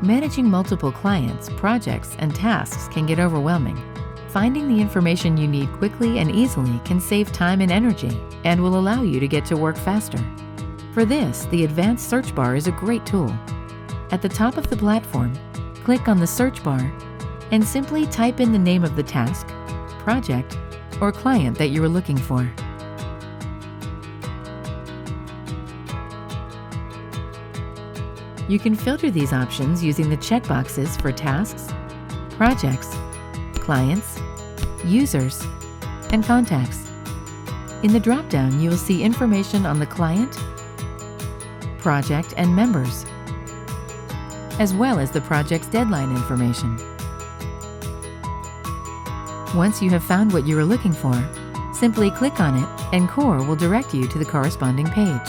Managing multiple clients, projects, and tasks can get overwhelming. Finding the information you need quickly and easily can save time and energy and will allow you to get to work faster. For this, the advanced search bar is a great tool. At the top of the platform, click on the search bar and simply type in the name of the task, project, or client that you are looking for. You can filter these options using the checkboxes for tasks, projects, clients, users, and contacts. In the dropdown, you will see information on the client, project, and members, as well as the project's deadline information. Once you have found what you are looking for, simply click on it and COR will direct you to the corresponding page.